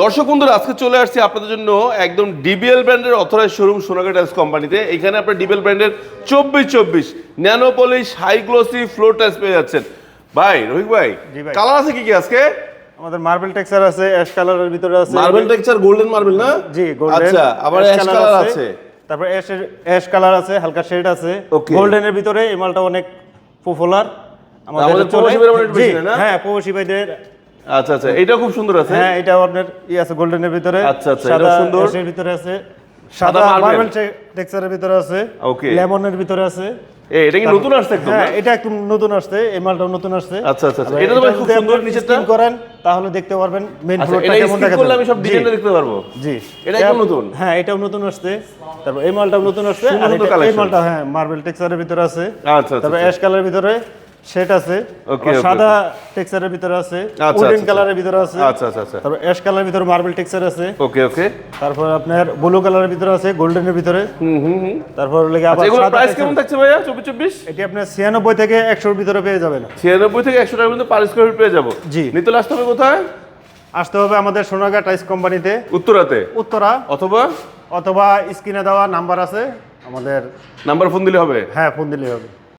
দর্শক বন্ধুরা, আজকে চলে আসছি আপনাদের জন্য একদম ডিবিএল ব্র্যান্ডের অথরাইজ শোরুম সোনাগা টাইলস কোম্পানিতে। এখানে আপনার ডিবিএল ব্র্যান্ডের 2424 nano polish high glossy floor tiles পেয়ে যাচ্ছেন। ভাই রফিক ভাই, জি ভাই। কালার আছে কি কি আজকে? আমাদের মার্বেল টেক্সচার আছে, অ্যাশ কালারের ভিতরে আছে। মার্বেল টেক্সচার গোল্ডেন মার্বেল না? জি, গোল্ডেন। আচ্ছা, আবার অ্যাশ কালার আছে। তারপর অ্যাশ কালার আছে, হালকা শেড আছে। Okay. গোল্ডেনের ভিতরে এই মালটা অনেক পপুলার আমাদের প্রবাসী ভাইদের অনেক বেশি না? হ্যাঁ, প্রবাসী ভাইদের। আচ্ছা আচ্ছা, এটা খুব সুন্দর আছে। হ্যাঁ, এটাও আপনার আছে গোল্ডেনের ভিতরে। আচ্ছা আচ্ছা, সাদা এটা সুন্দর। অ্যাশের ভিতরে আছে, সাদা সাদা মার্বেল মার্বেল টেক্সচারের ভিতরে আছে, Okay. লেমনের ভিতরে আছে। এটা কি নতুন আসছে একদম? হ্যাঁ, এটা একদম নতুন আসছে, এই মালটাও নতুন আসছে। আচ্ছা আচ্ছা, এটা তো ভাই খুব সুন্দর নিচেরটা। স্ক্রিন করেন তাহলে দেখতে পারবেন মেইন আচ্ছা, ফ্লোরটা এটা কেমন স্ক্রিন দেখা করলে যাবে। আমি সব ডিজাইনটা দেখতে পারবো। জি, এটা একদম নতুন। হ্যাঁ, এটাও নতুন আসছে। তারপর এই মালটাও নতুন আসছে। সুন্দর আর সুন্দর এই collection। মালটা হ্যাঁ মার্বেল টেক্সচারের ভিতরে আছে। আচ্ছা আচ্ছা, তারপর অ্যাশ কালারের ভিতরে সেট আছে। Okay, আবার okay, সাদা টেক্সচারের ভিতরে আছে, আচ্ছা, উডেন আচ্ছা, কালারের ভিতরে আছে। আচ্ছা আচ্ছা আচ্ছা, তারপর অ্যাশ কালারের ভিতরে মার্বেল টেক্সচার আছে। ওকে ওকে। তারপর আপনার ব্লু কালারের ভিতরে আছে, গোল্ডেনের ভিতরে। তারপর লেগে আবার এগুলোর সাদা প্রাইস texture- কেমন থাকছে ভাইয়া? 2424 এটি আপনার 96 থেকে 100 এর ভিতরে পেয়ে যাবেন। 96 থেকে 100 টাকার মধ্যে পার স্কয়ার ফিট পেয়ে যাবো। জি। নিতে আসতে হবে কোথায়? আসতে হবে আমাদের সোনাগা টাইলস কোম্পানিতে, উত্তরাতে উত্তরা, অথবা অথবা স্ক্রিনে দেওয়া নাম্বার আছে আমাদের। নাম্বার ফোন দিলে হবে। হ্যাঁ, ফোন দিলেই হবে।